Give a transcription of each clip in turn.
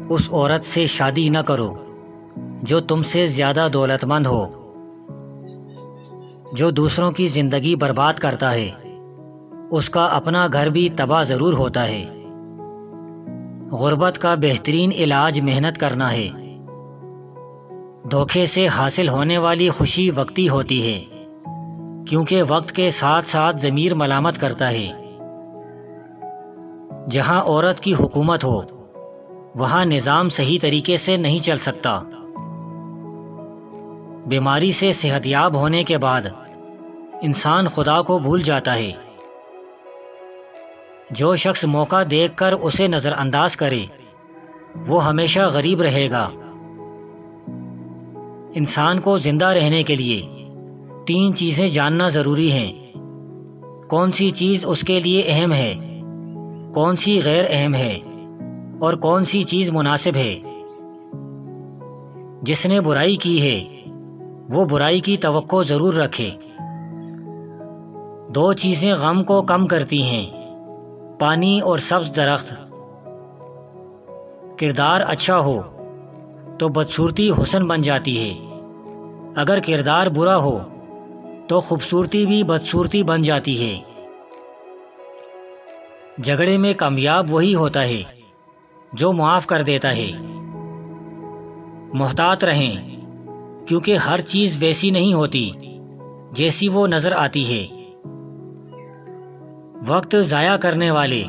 اس عورت سے شادی نہ کرو جو تم سے زیادہ دولت مند ہو۔ جو دوسروں کی زندگی برباد کرتا ہے اس کا اپنا گھر بھی تباہ ضرور ہوتا ہے۔ غربت کا بہترین علاج محنت کرنا ہے۔ دھوکے سے حاصل ہونے والی خوشی وقتی ہوتی ہے، کیونکہ وقت کے ساتھ ساتھ ضمیر ملامت کرتا ہے۔ جہاں عورت کی حکومت ہو وہاں نظام صحیح طریقے سے نہیں چل سکتا۔ بیماری سے صحت یاب ہونے کے بعد انسان خدا کو بھول جاتا ہے۔ جو شخص موقع دیکھ کر اسے نظر انداز کرے وہ ہمیشہ غریب رہے گا۔ انسان کو زندہ رہنے کے لیے 3 چیزیں جاننا ضروری ہیں۔ کون سی چیز اس کے لیے اہم ہے، کون سی غیر اہم ہے، اور کون سی چیز مناسب ہے۔ جس نے برائی کی ہے وہ برائی کی توقع ضرور رکھے۔ 2 چیزیں غم کو کم کرتی ہیں، پانی اور سبز درخت۔ کردار اچھا ہو تو بدصورتی حسن بن جاتی ہے، اگر کردار برا ہو تو خوبصورتی بھی بدصورتی بن جاتی ہے۔ جھگڑے میں کامیاب وہی ہوتا ہے جو معاف کر دیتا ہے۔ محتاط رہیں، کیونکہ ہر چیز ویسی نہیں ہوتی جیسی وہ نظر آتی ہے۔ وقت ضائع کرنے والے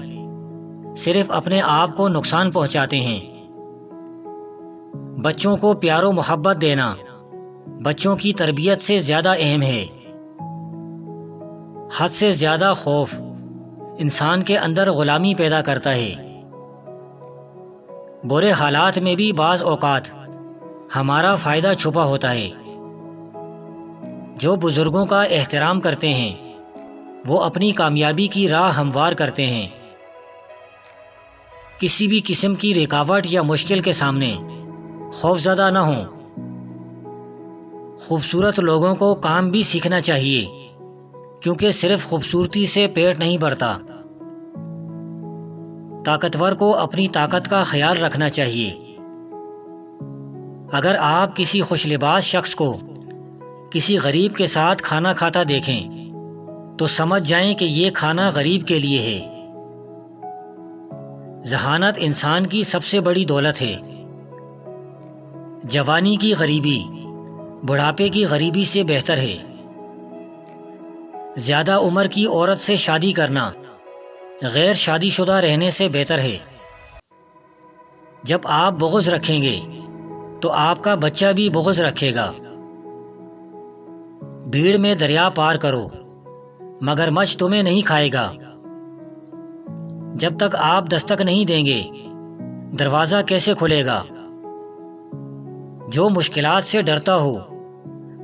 صرف اپنے آپ کو نقصان پہنچاتے ہیں۔ بچوں کو پیار و محبت دینا بچوں کی تربیت سے زیادہ اہم ہے۔ حد سے زیادہ خوف انسان کے اندر غلامی پیدا کرتا ہے۔ برے حالات میں بھی بعض اوقات ہمارا فائدہ چھپا ہوتا ہے۔ جو بزرگوں کا احترام کرتے ہیں وہ اپنی کامیابی کی راہ ہموار کرتے ہیں۔ کسی بھی قسم کی رکاوٹ یا مشکل کے سامنے خوفزدہ نہ ہوں۔ خوبصورت لوگوں کو کام بھی سیکھنا چاہیے، کیونکہ صرف خوبصورتی سے پیٹ نہیں بھرتا۔ طاقتور کو اپنی طاقت کا خیال رکھنا چاہیے۔ اگر آپ کسی خوش لباس شخص کو کسی غریب کے ساتھ کھانا کھاتا دیکھیں تو سمجھ جائیں کہ یہ کھانا غریب کے لیے ہے۔ ذہانت انسان کی سب سے بڑی دولت ہے۔ جوانی کی غریبی بڑھاپے کی غریبی سے بہتر ہے۔ زیادہ عمر کی عورت سے شادی کرنا غیر شادی شدہ رہنے سے بہتر ہے۔ جب آپ بغض رکھیں گے تو آپ کا بچہ بھی بغض رکھے گا۔ بھیڑ میں دریا پار کرو مگر مچھ تمہیں نہیں کھائے گا۔ جب تک آپ دستک نہیں دیں گے دروازہ کیسے کھلے گا؟ جو مشکلات سے ڈرتا ہو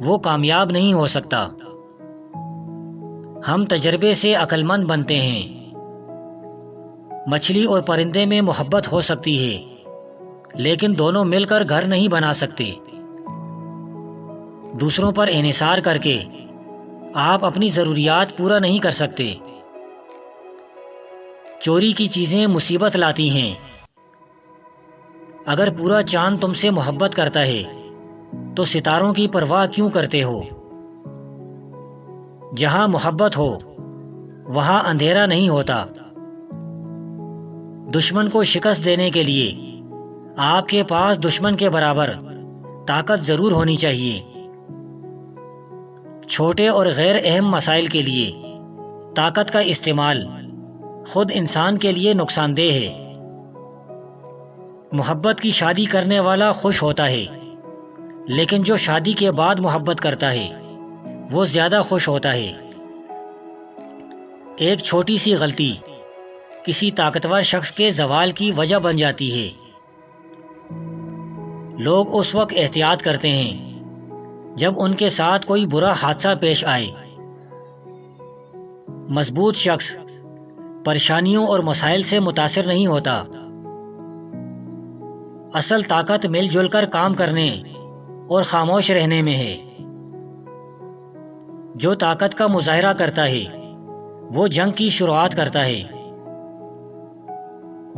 وہ کامیاب نہیں ہو سکتا۔ ہم تجربے سے عقل مند بنتے ہیں۔ مچھلی اور پرندے میں محبت ہو سکتی ہے، لیکن دونوں مل کر گھر نہیں بنا سکتے۔ دوسروں پر انحصار کر کے آپ اپنی ضروریات پورا نہیں کر سکتے۔ چوری کی چیزیں مصیبت لاتی ہیں۔ اگر پورا چاند تم سے محبت کرتا ہے تو ستاروں کی پرواہ کیوں کرتے ہو؟ جہاں محبت ہو وہاں اندھیرا نہیں ہوتا۔ دشمن کو شکست دینے کے لیے آپ کے پاس دشمن کے برابر طاقت ضرور ہونی چاہیے۔ چھوٹے اور غیر اہم مسائل کے لیے طاقت کا استعمال خود انسان کے لیے نقصان دہ ہے۔ محبت کی شادی کرنے والا خوش ہوتا ہے، لیکن جو شادی کے بعد محبت کرتا ہے وہ زیادہ خوش ہوتا ہے۔ ایک چھوٹی سی غلطی کسی طاقتور شخص کے زوال کی وجہ بن جاتی ہے۔ لوگ اس وقت احتیاط کرتے ہیں جب ان کے ساتھ کوئی برا حادثہ پیش آئے۔ مضبوط شخص پریشانیوں اور مسائل سے متاثر نہیں ہوتا۔ اصل طاقت مل جل کر کام کرنے اور خاموش رہنے میں ہے۔ جو طاقت کا مظاہرہ کرتا ہے وہ جنگ کی شروعات کرتا ہے۔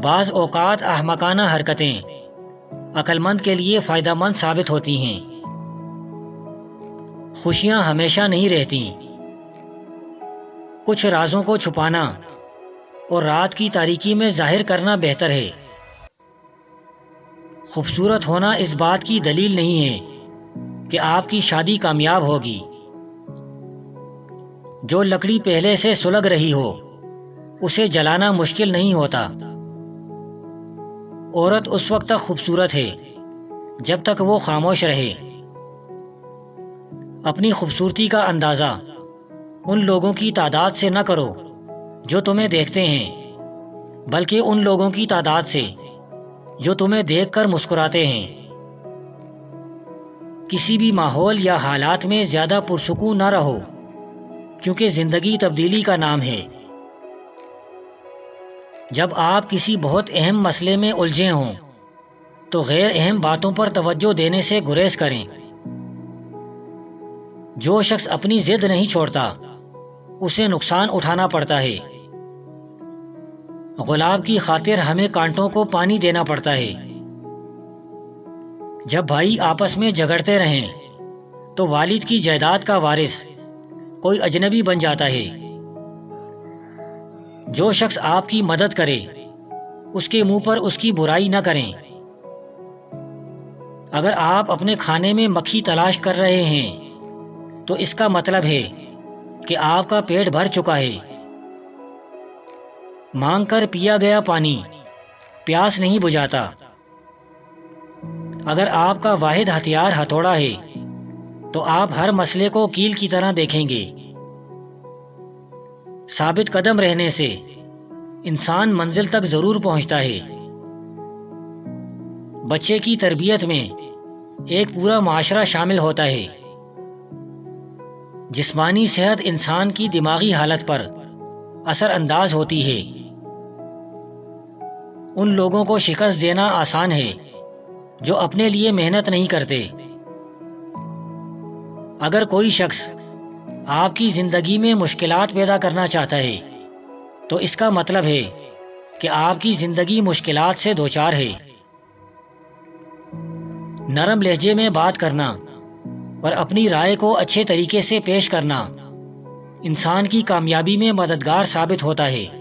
بعض اوقات احمقانہ حرکتیں عقل مند کے لیے فائدہ مند ثابت ہوتی ہیں۔ خوشیاں ہمیشہ نہیں رہتی، کچھ رازوں کو چھپانا اور رات کی تاریکی میں ظاہر کرنا بہتر ہے۔ خوبصورت ہونا اس بات کی دلیل نہیں ہے کہ آپ کی شادی کامیاب ہوگی۔ جو لکڑی پہلے سے سلگ رہی ہو اسے جلانا مشکل نہیں ہوتا۔ عورت اس وقت تک خوبصورت ہے جب تک وہ خاموش رہے۔ اپنی خوبصورتی کا اندازہ ان لوگوں کی تعداد سے نہ کرو جو تمہیں دیکھتے ہیں، بلکہ ان لوگوں کی تعداد سے جو تمہیں دیکھ کر مسکراتے ہیں۔ کسی بھی ماحول یا حالات میں زیادہ پرسکون نہ رہو، کیونکہ زندگی تبدیلی کا نام ہے۔ جب آپ کسی بہت اہم مسئلے میں الجھے ہوں تو غیر اہم باتوں پر توجہ دینے سے گریز کریں۔ جو شخص اپنی ضد نہیں چھوڑتا اسے نقصان اٹھانا پڑتا ہے۔ گلاب کی خاطر ہمیں کانٹوں کو پانی دینا پڑتا ہے۔ جب بھائی آپس میں جھگڑتے رہیں تو والد کی جائیداد کا وارث کوئی اجنبی بن جاتا ہے۔ جو شخص آپ کی مدد کرے اس کے منہ پر اس کی برائی نہ کریں۔ اگر آپ اپنے کھانے میں مکھی تلاش کر رہے ہیں تو اس کا مطلب ہے کہ آپ کا پیٹ بھر چکا ہے۔ مانگ کر پیا گیا پانی پیاس نہیں بجھاتا۔ اگر آپ کا واحد ہتھیار ہتھوڑا ہے تو آپ ہر مسئلے کو کیل کی طرح دیکھیں گے۔ ثابت قدم رہنے سے انسان منزل تک ضرور پہنچتا ہے۔ بچے کی تربیت میں ایک پورا معاشرہ شامل ہوتا ہے۔ جسمانی صحت انسان کی دماغی حالت پر اثر انداز ہوتی ہے۔ ان لوگوں کو شکست دینا آسان ہے جو اپنے لیے محنت نہیں کرتے۔ اگر کوئی شخص آپ کی زندگی میں مشکلات پیدا کرنا چاہتا ہے تو اس کا مطلب ہے کہ آپ کی زندگی مشکلات سے دوچار ہے۔ نرم لہجے میں بات کرنا اور اپنی رائے کو اچھے طریقے سے پیش کرنا انسان کی کامیابی میں مددگار ثابت ہوتا ہے۔